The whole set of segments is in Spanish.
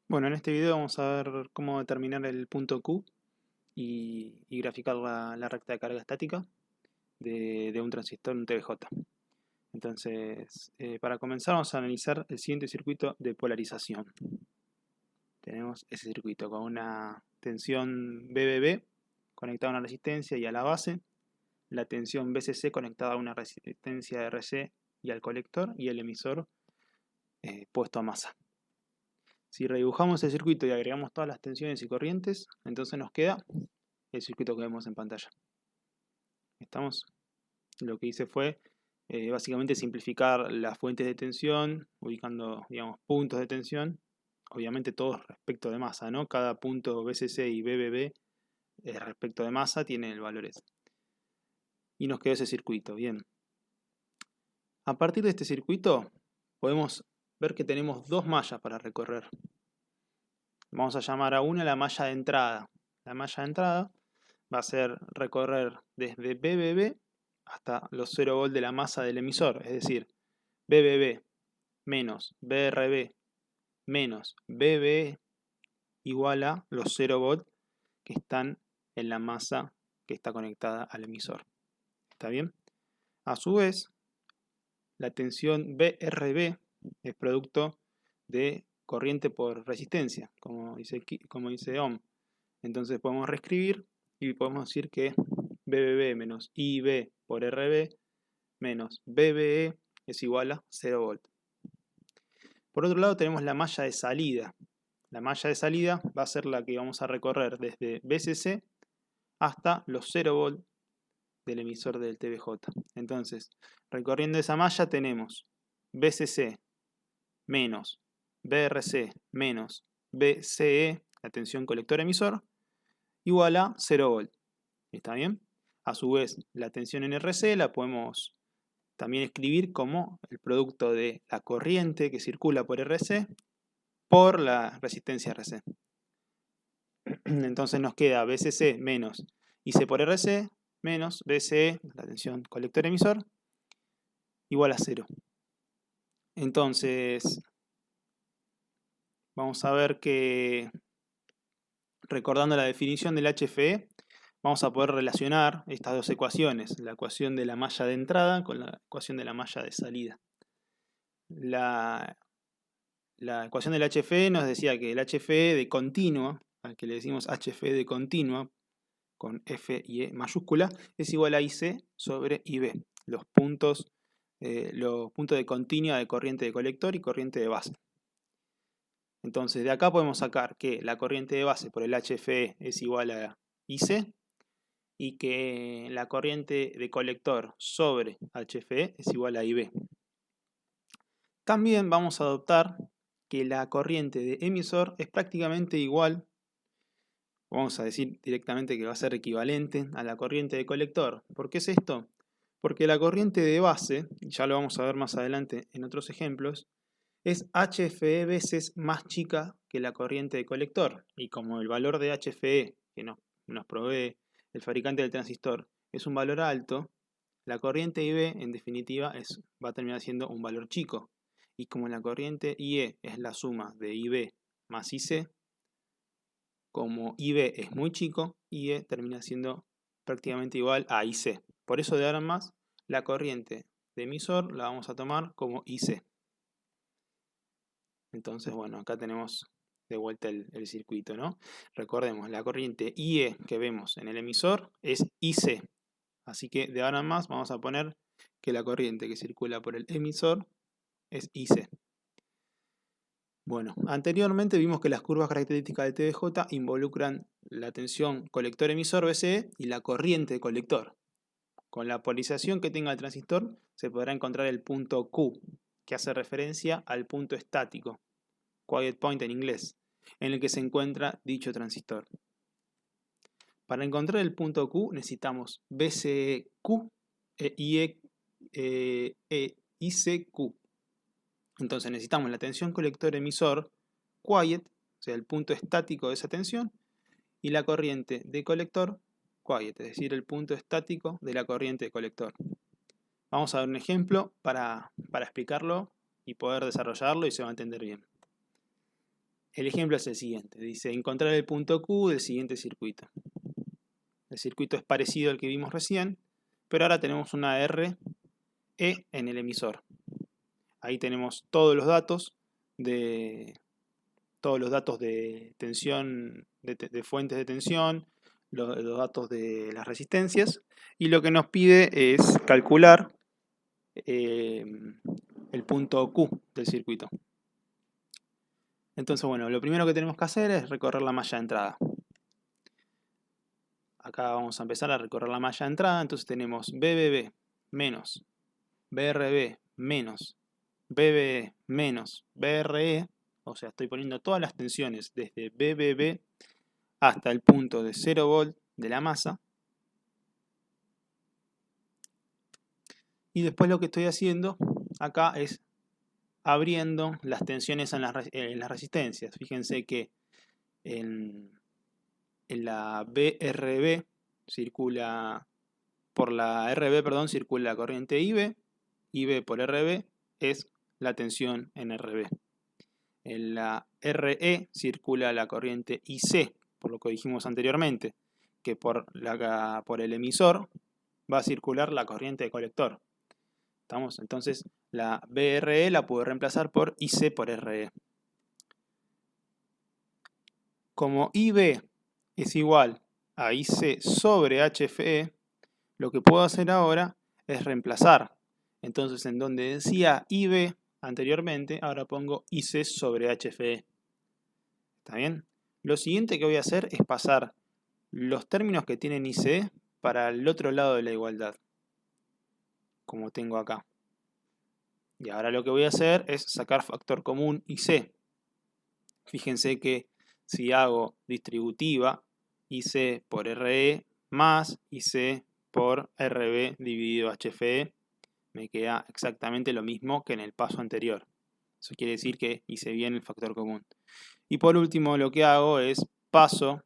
Bueno, en este video vamos a ver cómo determinar el punto Q y graficar la recta de carga estática de un transistor, un TVJ. Entonces, para comenzar vamos a analizar el siguiente circuito de polarización. Tenemos ese circuito con una tensión BBB conectada a una resistencia y a la base, la tensión BCC conectada a una resistencia RC y al colector, y el emisor puesto a masa. Si redibujamos el circuito y agregamos todas las tensiones y corrientes, entonces nos queda el circuito que vemos en pantalla. ¿Estamos? Lo que hice fue básicamente simplificar las fuentes de tensión, ubicando, digamos, puntos de tensión, obviamente todos respecto de masa, ¿no? Cada punto BCC y BBB respecto de masa tiene el valor ese. Y nos quedó ese circuito, bien. A partir de este circuito podemos ver que tenemos dos mallas para recorrer. Vamos a llamar a una la malla de entrada. La malla de entrada va a ser recorrer desde BBB hasta los 0 volt de la masa del emisor, es decir, BBB menos BRB menos BBE igual a los 0 volt que están en la masa que está conectada al emisor. ¿Está bien? A su vez, la tensión BRB es producto de corriente por resistencia, como dice Ohm. Entonces podemos reescribir y podemos decir que BBB menos IB por RB menos BBE es igual a 0 volt. Por otro lado tenemos la malla de salida. La malla de salida va a ser la que vamos a recorrer desde BCC hasta los 0 volt del emisor del TVJ. Entonces, recorriendo esa malla tenemos BCC menos BRC menos BCE, la tensión colector emisor, igual a 0 volt. ¿Está bien? A su vez, la tensión en RC la podemos también escribir como el producto de la corriente que circula por RC por la resistencia RC. Entonces nos queda BCC menos IC por RC menos BCE, la tensión colector emisor, igual a 0. Entonces, vamos a ver que, recordando la definición del HFE, vamos a poder relacionar estas dos ecuaciones, la ecuación de la malla de entrada con la ecuación de la malla de salida. La ecuación del HFE nos decía que el HFE de continua, al que le decimos HFE de continua, con F y E mayúscula, es igual a IC sobre IB, los puntos de continua de corriente de colector y corriente de base. Entonces de acá podemos sacar que la corriente de base por el HFE es igual a IC y que la corriente de colector sobre HFE es igual a IB. También vamos a adoptar que la corriente de emisor es prácticamente igual, vamos a decir directamente que va a ser equivalente a la corriente de colector. ¿Por qué es esto? Porque la corriente de base, ya lo vamos a ver más adelante en otros ejemplos, es HFE veces más chica que la corriente de colector. Y como el valor de HFE que nos provee el fabricante del transistor es un valor alto, la corriente IB en definitiva va a terminar siendo un valor chico. Y como la corriente IE es la suma de IB más IC, como IB es muy chico, IE termina siendo prácticamente igual a IC. Por eso de ahora en más, la corriente de emisor la vamos a tomar como IC. Entonces, bueno, acá tenemos de vuelta el circuito, ¿no? Recordemos, la corriente IE que vemos en el emisor es IC. Así que de ahora en más vamos a poner que la corriente que circula por el emisor es IC. Bueno, anteriormente vimos que las curvas características del TVJ involucran la tensión colector-emisor BCE y la corriente colector. Con la polarización que tenga el transistor se podrá encontrar el punto Q, que hace referencia al punto estático, quiet point en inglés, en el que se encuentra dicho transistor. Para encontrar el punto Q necesitamos BCQ e ICQ. Entonces necesitamos la tensión colector-emisor quiet, o sea, el punto estático de esa tensión, y la corriente de colector quiet, es decir, el punto estático de la corriente de colector. Vamos a ver un ejemplo para explicarlo y poder desarrollarlo y se va a entender bien. el ejemplo es el siguiente. Dice, encontrar el punto Q del siguiente circuito. El circuito es parecido al que vimos recién, pero ahora tenemos una RE en el emisor. Ahí tenemos todos los datos de tensión, de fuentes de tensión, los datos de las resistencias, y lo que nos pide es calcular el punto Q del circuito. Entonces, bueno, lo primero que tenemos que hacer es recorrer la malla de entrada. Acá vamos a empezar a recorrer la malla de entrada, entonces tenemos BBB menos BRB menos BBE menos BRE, o sea, estoy poniendo todas las tensiones desde BBB hasta el punto de 0 volt de la masa. Y después lo que estoy haciendo acá es abriendo las tensiones en las resistencias. Fíjense que en la BRB circula, por la RB, perdón, circula la corriente IB. IB por RB es la tensión en RB. En la RE circula la corriente IC, por lo que dijimos anteriormente, que por el emisor va a circular la corriente de colector. ¿Estamos? Entonces la BRE la puedo reemplazar por IC por RE. Como IB es igual a IC sobre HFE, lo que puedo hacer ahora es reemplazar. Entonces, en donde decía IB anteriormente, ahora pongo IC sobre HFE. ¿Está bien? Lo siguiente que voy a hacer es pasar los términos que tienen IC para el otro lado de la igualdad, como tengo acá. Y ahora lo que voy a hacer es sacar factor común IC. Fíjense que si hago distributiva, IC por RE más IC por RB dividido HFE, me queda exactamente lo mismo que en el paso anterior. Eso quiere decir que hice bien el factor común. Y por último lo que hago es paso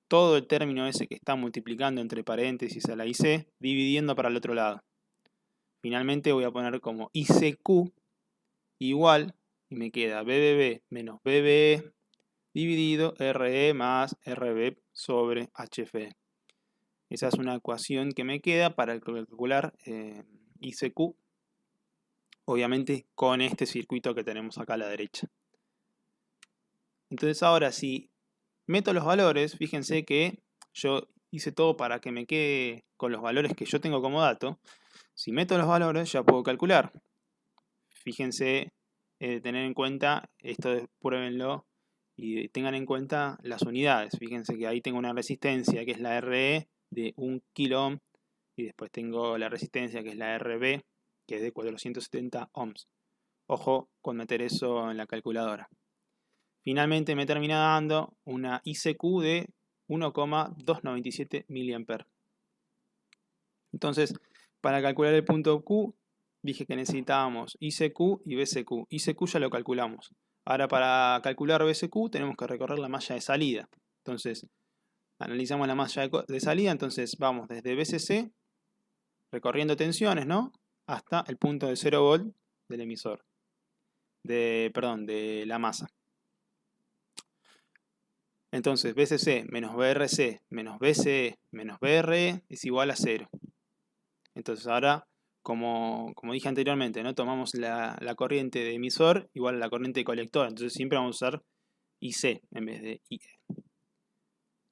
todo el término ese que está multiplicando entre paréntesis a la IC, dividiendo para el otro lado. Finalmente voy a poner como ICQ igual, y me queda BBB menos BBE dividido RE más RB sobre HFE. Esa es una ecuación que me queda para calcular ICQ, obviamente con este circuito que tenemos acá a la derecha. Entonces ahora si meto los valores, fíjense que yo hice todo para que me quede con los valores que yo tengo como dato. Si meto los valores ya puedo calcular. Fíjense, tener en cuenta, esto pruébenlo y tengan en cuenta las unidades. Fíjense que ahí tengo una resistencia que es la RE de 1 kilo ohm y después tengo la resistencia que es la RB que es de 470 ohms. Ojo con meter eso en la calculadora. Finalmente me termina dando una ICQ de 1,297 mA. Entonces, para calcular el punto Q, dije que necesitábamos ICQ y BCQ. ICQ ya lo calculamos. Ahora para calcular BCQ tenemos que recorrer la malla de salida. Entonces, analizamos la malla de salida. Entonces, vamos desde BCC, recorriendo tensiones, ¿no? Hasta el punto de 0 volt del emisor. De la masa. Entonces, BCC menos BRC menos BCE menos BRE es igual a 0. Entonces ahora, como dije anteriormente, ¿no? Tomamos la corriente de emisor igual a la corriente de colector. Entonces siempre vamos a usar IC en vez de IE.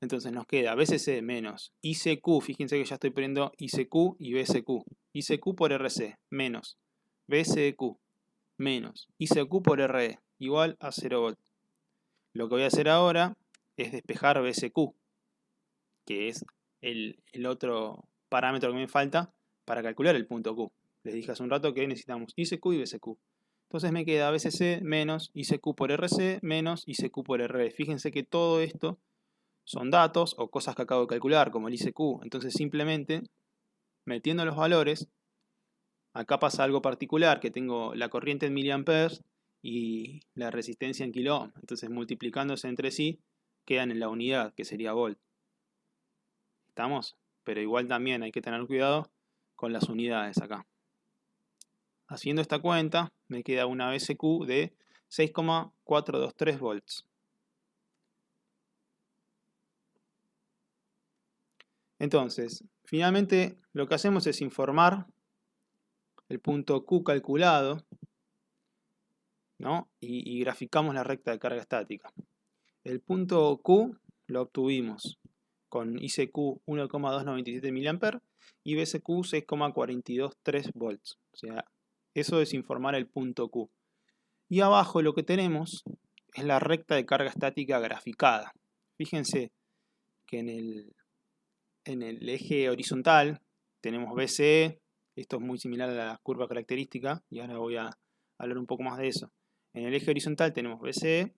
Entonces nos queda BCC menos ICQ. Fíjense que ya estoy poniendo ICQ y BCQ. ICQ por RC menos BCQ menos ICQ por RE igual a 0 volt. Lo que voy a hacer ahora es despejar BCQ, que es el otro parámetro que me falta para calcular el punto Q. Les dije hace un rato que necesitamos ICQ y BCQ. Entonces me queda BCC menos ICQ por RC menos ICQ por RE. Fíjense que todo esto son datos o cosas que acabo de calcular, como el ICQ. Entonces simplemente metiendo los valores, acá pasa algo particular, que tengo la corriente en miliamperes y la resistencia en kilo ohm. Entonces multiplicándose entre sí, quedan en la unidad, que sería volt. ¿Estamos? Pero igual también hay que tener cuidado con las unidades acá. Haciendo esta cuenta, me queda una BCQ de 6,423 volts. Entonces, finalmente lo que hacemos es informar el punto Q calculado, ¿no? y graficamos la recta de carga estática. El punto Q lo obtuvimos con ICQ 1,297 mA y BCQ 6,423 volts. O sea, eso es informar el punto Q. Y abajo lo que tenemos es la recta de carga estática graficada. Fíjense que en el eje horizontal tenemos BCE. Esto es muy similar a la curva característica y ahora voy a hablar un poco más de eso. En el eje horizontal tenemos BCE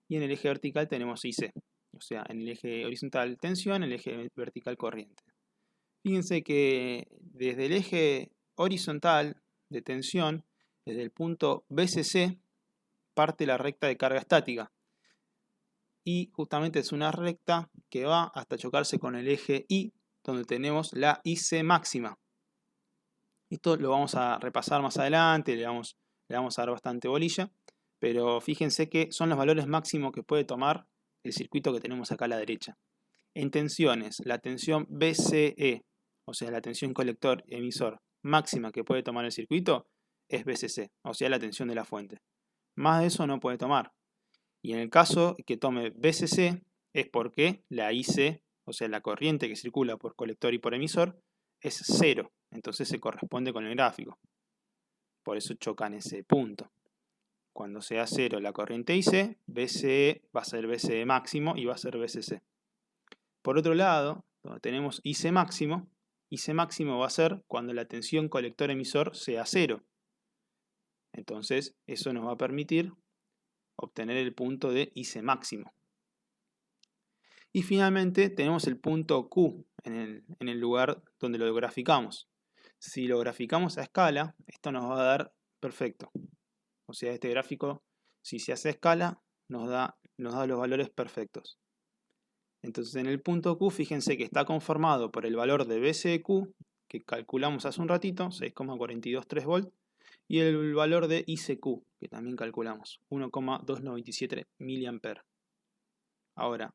y en el eje vertical tenemos IC. O sea, en el eje horizontal tensión, en el eje vertical corriente. Fíjense que desde el eje horizontal de tensión, desde el punto BCC, parte la recta de carga estática. Y justamente es una recta que va hasta chocarse con el eje Y, donde tenemos la IC máxima. Esto lo vamos a repasar más adelante, le vamos a dar bastante bolilla, pero fíjense que son los valores máximos que puede tomar el circuito que tenemos acá a la derecha. En tensiones, la tensión BCE, o sea, la tensión colector-emisor máxima que puede tomar el circuito es BCC, o sea, la tensión de la fuente. Más de eso no puede tomar. Y en el caso que tome BCC es porque la IC, o sea, la corriente que circula por colector y por emisor, es 0. Entonces se corresponde con el gráfico. Por eso chocan ese punto. Cuando sea 0 la corriente IC, BCE va a ser BCE máximo y va a ser BCC. Por otro lado, donde tenemos IC máximo va a ser cuando la tensión colector-emisor sea 0. Entonces, eso nos va a permitir obtener el punto de IC máximo. Y finalmente tenemos el punto Q en el lugar donde lo graficamos. Si lo graficamos a escala, esto nos va a dar perfecto. O sea, este gráfico, si se hace a escala, nos da los valores perfectos. Entonces en el punto Q, fíjense que está conformado por el valor de BCQ, que calculamos hace un ratito, 6,423 volts, y el valor de ICQ, que también calculamos, 1,297 mA. Ahora,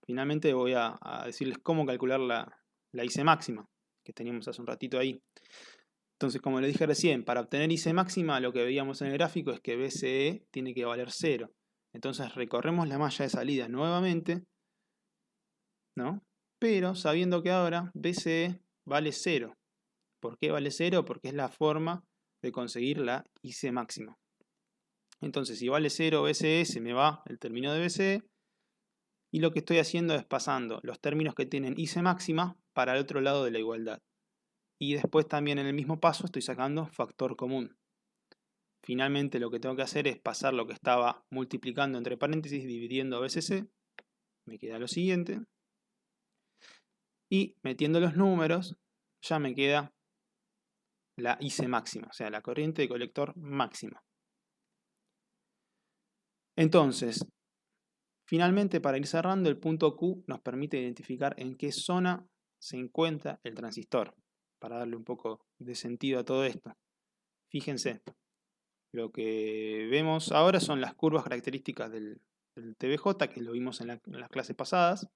finalmente voy a decirles cómo calcular la IC máxima, que teníamos hace un ratito ahí. Entonces, como les dije recién, para obtener IC máxima, lo que veíamos en el gráfico es que BCE tiene que valer 0. Entonces recorremos la malla de salida nuevamente, ¿no? Pero sabiendo que ahora BCE vale 0. ¿Por qué vale 0? Porque es la forma de conseguir la IC máxima. Entonces, si vale 0 BCE, se me va el término de BCE. Y lo que estoy haciendo es pasando los términos que tienen IC máxima para el otro lado de la igualdad. Y después también en el mismo paso estoy sacando factor común. Finalmente lo que tengo que hacer es pasar lo que estaba multiplicando entre paréntesis, dividiendo BCC. Me queda lo siguiente. Y metiendo los números, ya me queda la IC máxima, o sea, la corriente de colector máxima. Entonces, finalmente, para ir cerrando, el punto Q nos permite identificar en qué zona se encuentra el transistor, para darle un poco de sentido a todo esto. Fíjense, lo que vemos ahora son las curvas características del TBJ, que lo vimos en las clases pasadas.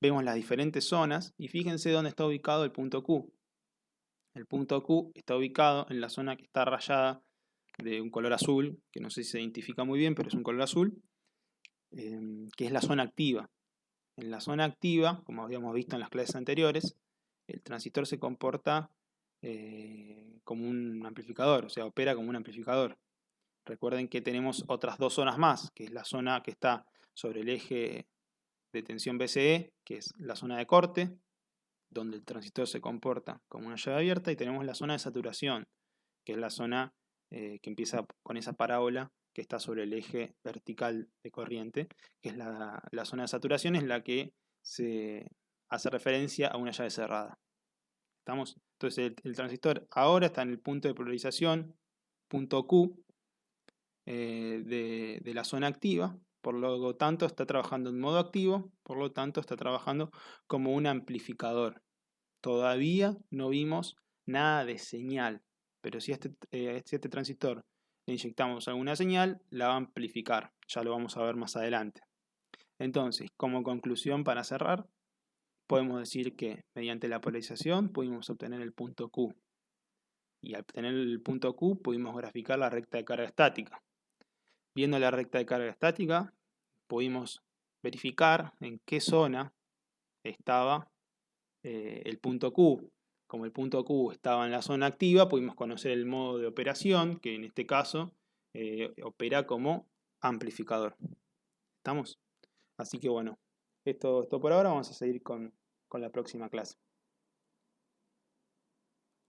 Vemos las diferentes zonas y fíjense dónde está ubicado el punto Q. El punto Q está ubicado en la zona que está rayada de un color azul, que no sé si se identifica muy bien, pero es un color azul, que es la zona activa. En la zona activa, como habíamos visto en las clases anteriores, el transistor se comporta como un amplificador, o sea, opera como un amplificador. Recuerden que tenemos otras dos zonas más, que es la zona que está sobre el eje de tensión BCE, que es la zona de corte, donde el transistor se comporta como una llave abierta, y tenemos la zona de saturación, que es la zona que empieza con esa parábola que está sobre el eje vertical de corriente, que es la zona de saturación, es la que se hace referencia a una llave cerrada. ¿Estamos? Entonces el transistor ahora está en el punto de polarización, punto Q, de la zona activa, por lo tanto está trabajando en modo activo, por lo tanto está trabajando como un amplificador. Todavía no vimos nada de señal, pero si a este transistor le inyectamos alguna señal, la va a amplificar. Ya lo vamos a ver más adelante. Entonces, como conclusión para cerrar, podemos decir que mediante la polarización pudimos obtener el punto Q. Y al obtener el punto Q pudimos graficar la recta de carga estática. Viendo la recta de carga estática, pudimos verificar en qué zona estaba el punto Q. Como el punto Q estaba en la zona activa, pudimos conocer el modo de operación, que en este caso opera como amplificador. ¿Estamos? Así que bueno, esto por ahora. Vamos a seguir con la próxima clase.